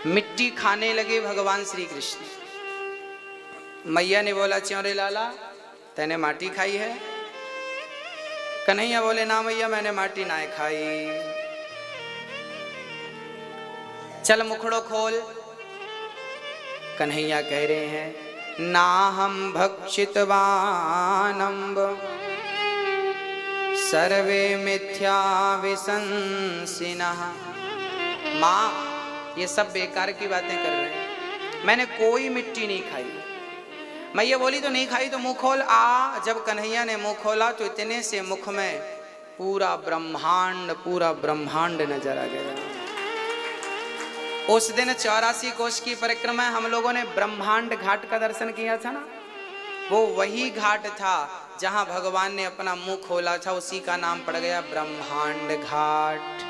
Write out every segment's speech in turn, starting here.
मिट्टी खाने लगे भगवान श्री कृष्ण। मैया ने बोला, च्योरे लाला तैने माटी खाई है? कन्हैया बोले, ना मैया मैंने माटी ना खाई। चल मुखड़ो खोल। कन्हैया कह रहे हैं, ना हम भक्षितवानम्ब सर्वे मिथ्या विशंसिनः। माँ, ये सब बेकार की बातें कर रहे हैं, मैंने कोई मिट्टी नहीं खाई। मैया बोली, तो नहीं खाई तो मुंह खोल आ। जब कन्हैया ने मुंह खोला तो इतने से मुख में पूरा ब्रह्मांड नजर आ गया। उस दिन 84 कोष की परिक्रमा हम लोगों ने ब्रह्मांड घाट का दर्शन किया था ना, वो वही घाट था जहां भगवान ने अपना मुंह खोला था, उसी का नाम पड़ गया ब्रह्मांड घाट।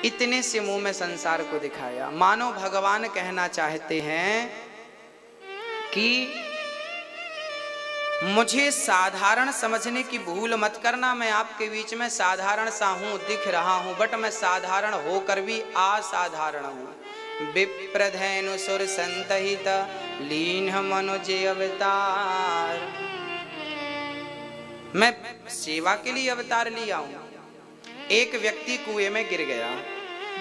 इतने से मुंह में संसार को दिखाया। मानो भगवान कहना चाहते हैं कि मुझे साधारण समझने की भूल मत करना। मैं आपके बीच में साधारण सा हूं, दिख रहा हूं, बट मैं साधारण होकर भी असाधारण हूं। विप्रधेनु सुर संतहित लीन मनुज अवतार। मैं सेवा के लिए अवतार लिया हूं। एक व्यक्ति कुएं में गिर गया,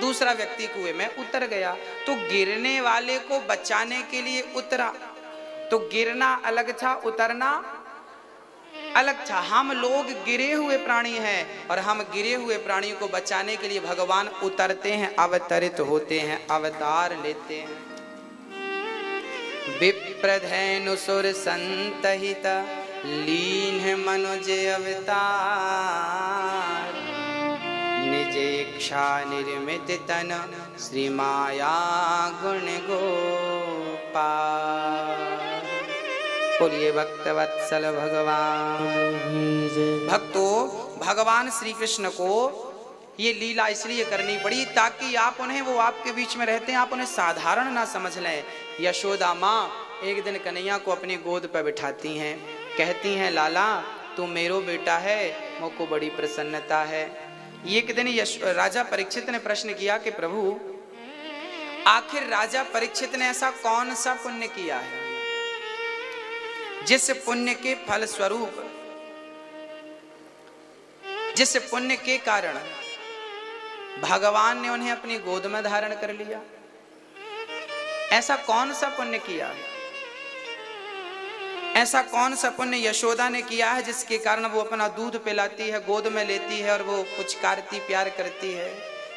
दूसरा व्यक्ति कुएं में उतर गया, तो गिरने वाले को बचाने के लिए उतरा। तो गिरना अलग था, उतरना अलग था। हम लोग गिरे हुए प्राणी हैं और हम गिरे हुए प्राणी को बचाने के लिए भगवान उतरते हैं, अवतरित होते हैं, अवतार लेते हैं। विप्रधेनु सुर संतहित लीन मनुज अवतार। निज इच्छा निर्मित तन श्री माया गुण गोपाल। बोलिए भक्तवत्सल भगवान। भक्तों, भगवान श्री कृष्ण को ये लीला इसलिए करनी पड़ी ताकि आप उन्हें, वो आपके बीच में रहते हैं, आप उन्हें साधारण ना समझ लें। यशोदा माँ एक दिन कन्हैया को अपनी गोद पर बिठाती हैं, कहती हैं, लाला तू मेरो बेटा है, मुझको बड़ी प्रसन्नता है। एक दिन राजा परीक्षित ने प्रश्न किया कि प्रभु, आखिर राजा परीक्षित ने ऐसा कौन सा पुण्य किया है जिस पुण्य के फल स्वरूप, जिस पुण्य के कारण भगवान ने उन्हें अपनी गोद में धारण कर लिया? ऐसा कौन सा पुण्य किया है? ऐसा कौन सा पुण्य यशोदा ने किया है जिसके कारण वो अपना दूध पिलाती है, गोद में लेती है और वो पुचकारती, प्यार करती है,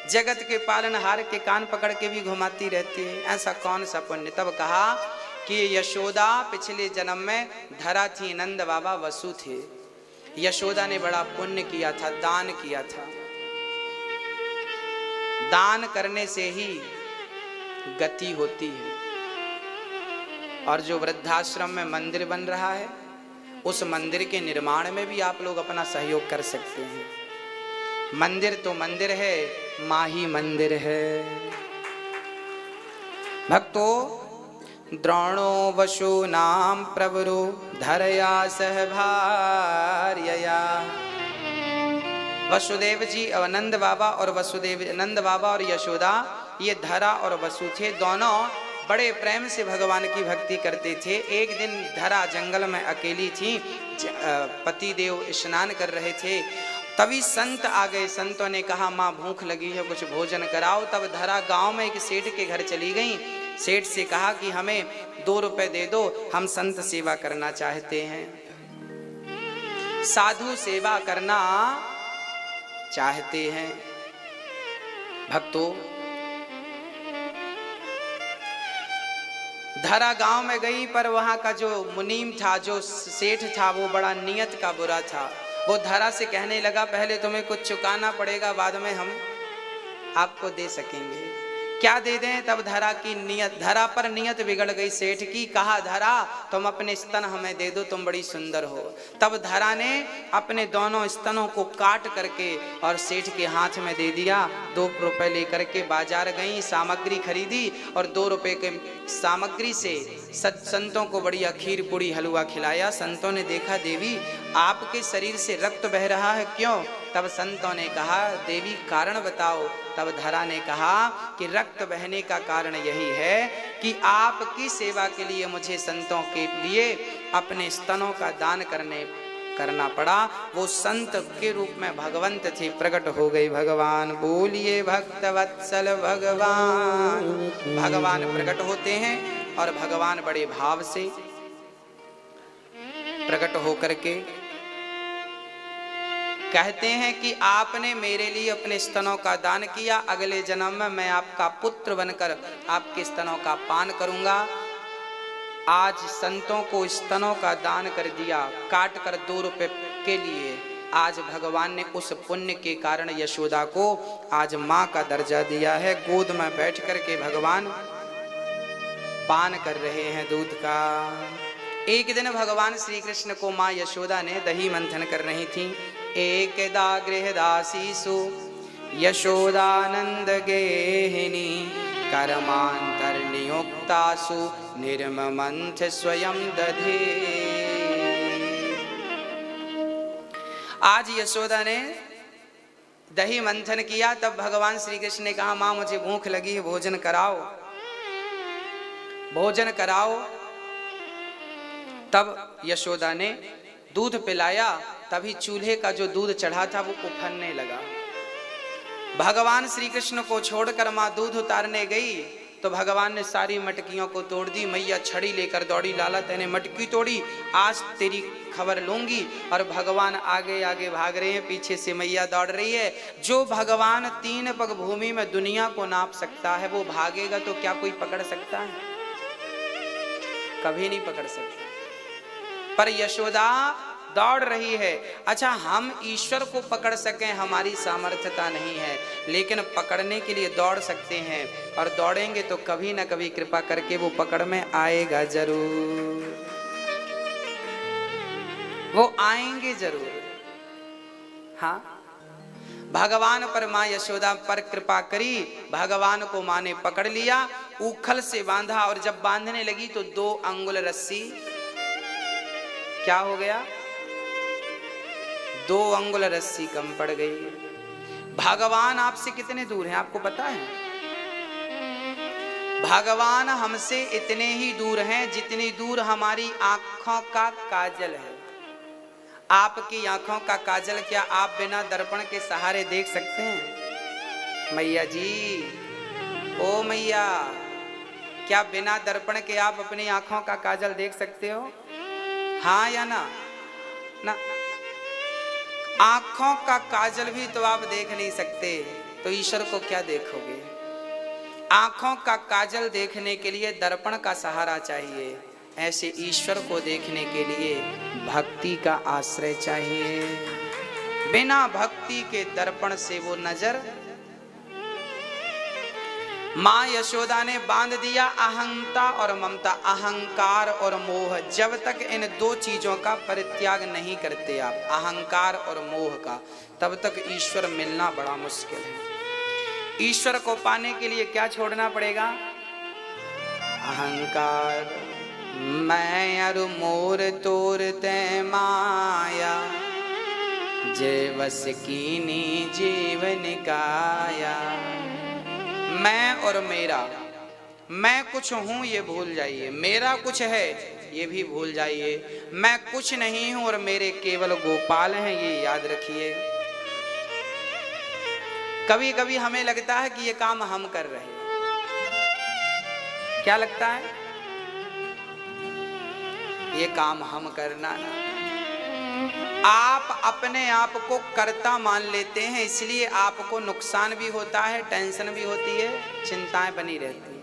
जगत के पालनहार के कान पकड़ के भी घुमाती रहती है? ऐसा कौन सा पुण्य? तब कहा कि यशोदा पिछले जन्म में धरा थी, नंद बाबा वसु थे। यशोदा ने बड़ा पुण्य किया था, दान किया था। दान करने से ही गति होती है। और जो वृद्धाश्रम में मंदिर बन रहा है, उस मंदिर के निर्माण में भी आप लोग अपना सहयोग कर सकते हैं। मंदिर तो मंदिर है, माँ ही मंदिर है। भक्तों, द्रोणो वशो नाम प्रवरो धरया सहभार्यया। वसुदेव जी, नंद बाबा और यशोदा, ये धरा और वसु थे, दोनों बड़े प्रेम से भगवान की भक्ति करते थे। एक दिन धरा जंगल में अकेली थी, पति देव स्नान कर रहे थे, तभी संत आ गए। संतों ने कहा, माँ भूख लगी है, कुछ भोजन कराओ। तब धरा गांव में एक सेठ के घर चली गई। सेठ से कहा कि हमें 2 रुपए दे दो, हम संत सेवा करना चाहते हैं, साधु सेवा करना चाहते हैं। भक्तों, धरा गांव में गई, पर वहां का जो मुनीम था, जो सेठ था, वो बड़ा नियत का बुरा था। वो धरा से कहने लगा, पहले तुम्हें कुछ चुकाना पड़ेगा, बाद में हम आपको दे सकेंगे। क्या दे दें? तब धरा की नियत, धरा पर नियत बिगड़ गई सेठ की। कहा, धरा तुम अपने स्तन हमें दे दो, तुम बड़ी सुंदर हो। तब धरा ने अपने दोनों स्तनों को काट करके और सेठ के हाथ में दे दिया। 2 रुपए लेकर के बाजार गई, सामग्री खरीदी और 2 रुपए के सामग्री से संतों को बढ़िया खीर पूड़ी हलवा खिलाया। संतों ने देखा देवी आपके शरीर से रक्त बह रहा है, क्यों? तब संतों ने कहा देवी कारण बताओ। तब धरा ने कहा कि रक्त बहने का कारण यही है कि आपकी सेवा के लिए मुझे संतों के लिए अपने स्तनों का दान करना पड़ा। वो संत के रूप में भगवंत थे, प्रकट हो गए भगवान। बोलिए भक्तवत्सल भगवान। भगवान प्रकट होते हैं और भगवान बड़े भाव से प्रकट होकर के कहते हैं कि आपने मेरे लिए अपने स्तनों का दान किया, अगले जन्म में मैं आपका पुत्र बनकर आपके स्तनों का पान करूंगा। आज संतों को स्तनों का दान कर दिया, काट कर 2 रुपए के लिए। आज भगवान ने उस पुण्य के कारण यशोदा को आज माँ का दर्जा दिया है। गोद में बैठ कर के भगवान पान कर रहे हैं दूध का। एक दिन भगवान श्री कृष्ण को माँ यशोदा ने दही मंथन कर रही थी। एकदा गृहदासीसु यशोदानंद गेहिनी कर्मांतर्नियुक्तासु निर्ममंथ स्वयं दधे। आज यशोदा ने दही मंथन किया। तब भगवान श्री कृष्ण ने कहा माँ मुझे भूख लगी है, भोजन कराओ, भोजन कराओ। तब यशोदा ने दूध पिलाया। तभी चूल्हे का जो दूध चढ़ा था वो उफनने लगा। भगवान श्री कृष्ण को छोड़कर माँ दूध उतारने गई तो भगवान ने सारी मटकियों को तोड़ दी। मैया छड़ी लेकर दौड़ी, लाला तेने मटकी तोड़ी, आज तेरी खबर लूंगी। और भगवान आगे आगे भाग रहे हैं, पीछे से मैया दौड़ रही है। जो भगवान 3 पग भूमि में दुनिया को नाप सकता है वो भागेगा तो क्या कोई पकड़ सकता है? कभी नहीं पकड़ सकता। पर यशोदा दौड़ रही है। अच्छा, हम ईश्वर को पकड़ सकें हमारी सामर्थ्यता नहीं है, लेकिन पकड़ने के लिए दौड़ सकते हैं। और दौड़ेंगे तो कभी ना कभी कृपा करके वो पकड़ में आएगा जरूर, वो आएंगे जरूर। हाँ, भगवान पर माँ यशोदा पर कृपा करी। भगवान को माँ ने पकड़ लिया, उखल से बांधा। और जब बांधने लगी तो 2 अंगुल रस्सी क्या हो गया? 2 अंगुल रस्सी कम पड़ गई। भगवान आपसे कितने दूर हैं आपको पता है? भगवान हमसे इतने ही दूर हैं जितनी दूर हमारी आंखों का काजल है। आपकी आंखों का काजल क्या आप बिना दर्पण के सहारे देख सकते हैं? मैया जी, ओ मैया, क्या बिना दर्पण के आप अपनी आंखों का काजल देख सकते हो? हाँ या ना? ना। आंखों का काजल भी तो आप देख नहीं सकते, तो ईश्वर को क्या देखोगे? आंखों का काजल देखने के लिए दर्पण का सहारा चाहिए, ऐसे ईश्वर को देखने के लिए भक्ति का आश्रय चाहिए। बिना भक्ति के दर्पण से वो नजर। माँ यशोदा ने बांध दिया अहंता और ममता, अहंकार और मोह। जब तक इन 2 चीजों का परित्याग नहीं करते आप, अहंकार और मोह का, तब तक ईश्वर मिलना बड़ा मुश्किल है। ईश्वर को पाने के लिए क्या छोड़ना पड़ेगा? अहंकार। मैं अरु मोर तोर तै माया, जय वस कीनी जीवन काया। मैं और मेरा, मैं कुछ हूं ये भूल जाइए, मेरा कुछ है ये भी भूल जाइए। मैं कुछ नहीं हूं और मेरे केवल गोपाल हैं, ये याद रखिए। कभी कभी हमें लगता है कि ये काम हम कर रहे हैं। क्या लगता है? ये काम हम करना ना। आप अपने आप को कर्ता मान लेते हैं, इसलिए आपको नुकसान भी होता है, टेंशन भी होती है, चिंताएं बनी रहती है।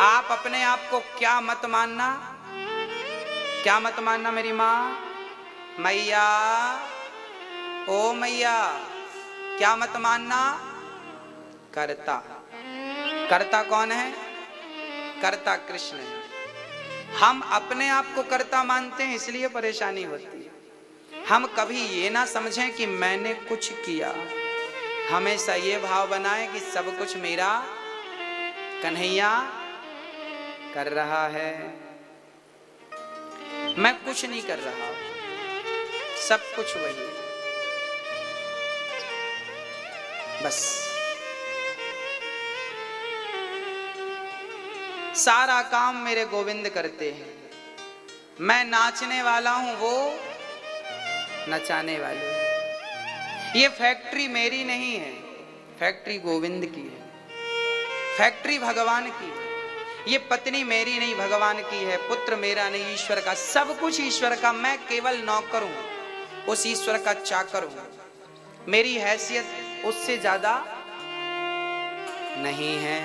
आप अपने आप को क्या मत मानना, क्या मत मानना मेरी माँ? मैया, ओ मैया, क्या मत मानना? कर्ता। कर्ता कौन है? कर्ता कृष्ण है। हम अपने आप को कर्ता मानते हैं, इसलिए परेशानी होती है। हम कभी ये ना समझें कि मैंने कुछ किया, हमेशा ये भाव बनाए कि सब कुछ मेरा कन्हैया कर रहा है, मैं कुछ नहीं कर रहा, सब कुछ वही है। बस सारा काम मेरे गोविंद करते हैं। मैं नाचने वाला हूं, वो नचाने वाले। ये फैक्ट्री मेरी नहीं है, फैक्ट्री गोविंद की है, फैक्ट्री भगवान की है। ये पत्नी मेरी नहीं, भगवान की है। पुत्र मेरा नहीं, ईश्वर का। सब कुछ ईश्वर का, मैं केवल नौकर हूं, उस ईश्वर का चाकर हूं। मेरी हैसियत उससे ज्यादा नहीं है,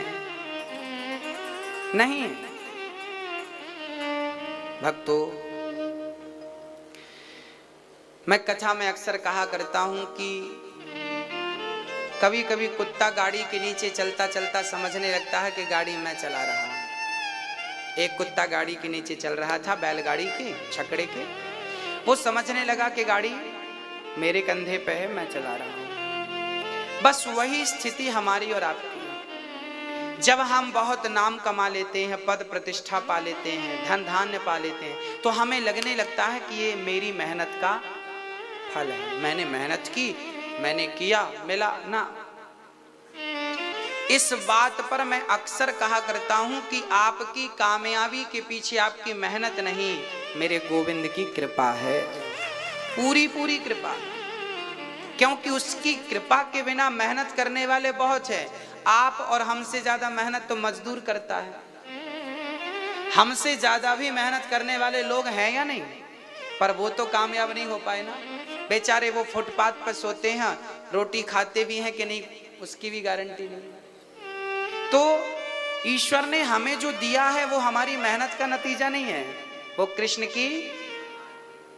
नहीं है। भक्तों, मैं कथा में अक्सर कहा करता हूं कि कभी कभी कुत्ता गाड़ी के नीचे चलता चलता समझने लगता है कि गाड़ी मैं चला रहा हूं। एक कुत्ता गाड़ी के नीचे चल रहा था, बैलगाड़ी के छकड़े के। वो समझने लगा कि गाड़ी मेरे कंधे पे है, मैं चला रहा हूं। बस वही स्थिति हमारी और आपकी है। जब हम बहुत नाम कमा लेते हैं, पद प्रतिष्ठा पा लेते हैं, धन धान्य पा लेते हैं, तो हमें लगने लगता है कि ये मेरी मेहनत का फल है। मैंने मेहनत की, मैंने किया, मिला ना। इस बात पर मैं अक्सर कहा करता हूं कि आपकी कामयाबी के पीछे आपकी मेहनत नहीं, मेरे गोविंद की कृपा है, पूरी पूरी कृपा। क्योंकि उसकी कृपा के बिना मेहनत करने वाले बहुत हैं। आप और हमसे ज्यादा मेहनत तो मजदूर करता है। हमसे ज्यादा भी मेहनत करने वाले लोग हैं या नहीं, पर वो तो कामयाब नहीं हो पाए ना। बेचारे वो फुटपाथ पर सोते हैं, रोटी खाते भी हैं कि नहीं, उसकी भी गारंटी नहीं। तो ईश्वर ने हमें जो दिया है वो हमारी मेहनत का नतीजा नहीं है, वो कृष्ण की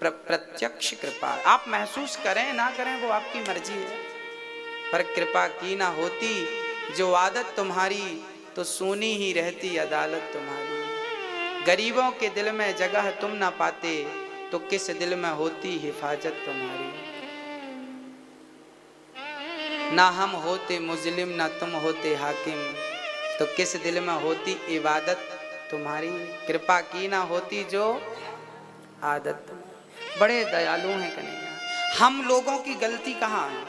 प्रत्यक्ष कृपा। आप महसूस करें ना करें वो आपकी मर्जी है, पर कृपा की ना होती जो आदत तुम्हारी, तो सुनी ही रहती अदालत तुम्हारी। गरीबों के दिल में जगह तुम ना पाते, तो किस दिल में होती हिफाजत तुम्हारी। ना हम होते मुजलिम, ना तुम होते हाकिम, तो किस दिल में होती इबादत तुम्हारी। कृपा की ना होती जो आदत। बड़े दयालु हैं कन्हैया। हम लोगों की गलती कहाँ है?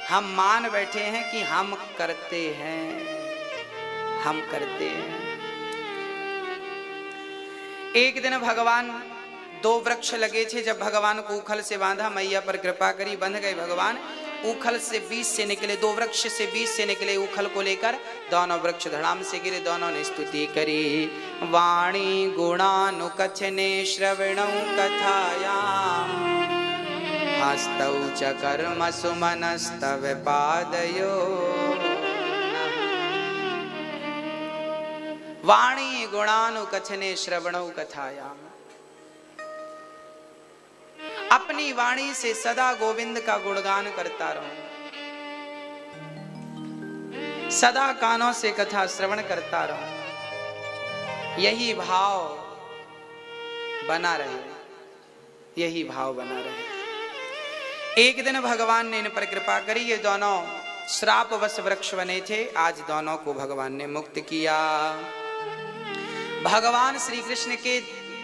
हम मान बैठे हैं कि हम करते हैं, हम करते हैं। एक दिन भगवान, दो वृक्ष लगे थे, जब भगवान को उखल से बांधा, मैया पर कृपा करी, बंध गए भगवान। उखल से बीच से निकले, दो वृक्ष से बीच से निकले उखल को लेकर, दोनों वृक्ष धड़ाम से गिरे। दोनों ने स्तुति करी। वाणी गुणानुकथने श्रवणौ कथायाम, हस्तौ च कर्म सुमनस्तव पादयो। वाणी गुणानुकथने श्रवणौ कथायाम। अपनी वाणी से सदा गोविंद का गुणगान करता रहूं, सदा कानों से कथा श्रवण करता रहूं। यही भाव बना रहे, यही भाव बना रहे। एक दिन भगवान ने इन पर कृपा करी। ये दोनों श्रापवश वृक्ष बने थे, आज दोनों को भगवान ने मुक्त किया। भगवान श्री कृष्ण के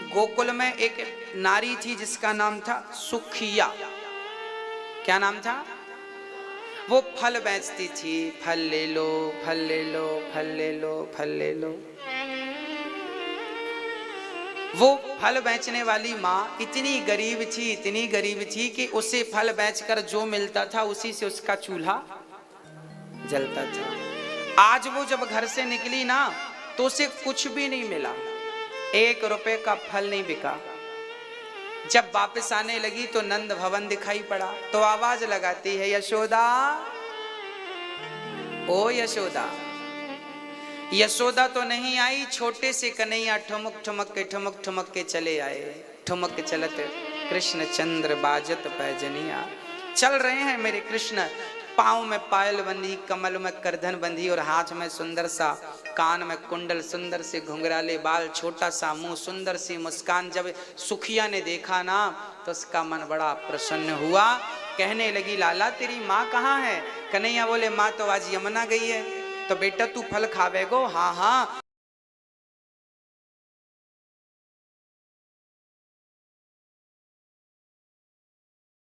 गोकुल में एक नारी थी जिसका नाम था सुखिया। क्या नाम था? वो फल बेचती थी। फल ले लो, फल ले लो, फल ले लो, फल ले लो। वो फल बेचने वाली माँ इतनी गरीब थी, इतनी गरीब थी कि उसे फल बेचकर जो मिलता था उसी से उसका चूल्हा जलता था। आज वो जब घर से निकली ना, तो उसे कुछ भी नहीं मिला, 1 रुपए का फल नहीं बिका। जब वापस आने लगी तो नंद भवन दिखाई पड़ा, तो आवाज लगाती है, यशोदा, ओ यशोदा। यशोदा तो नहीं आई, छोटे से कन्हैया ठुमक ठुमक के चले आए। ठुमक चलत कृष्ण चंद्र बाजत पैजनिया। चल रहे हैं मेरे कृष्ण, पाँव में पायल बंधी, कमल में करधन बंधी, और हाथ में सुंदर सा, कान में कुंडल, सुंदर से घुंघराले बाल, छोटा सा मुंह, सुंदर सी मुस्कान। जब सुखिया ने देखा ना, तो उसका मन बड़ा प्रसन्न हुआ। कहने लगी, लाला तेरी माँ कहाँ है? कन्हैया बोले, माँ तो आज यमुना गई है। तो बेटा तू फल खावेगो? हाँ हाँ,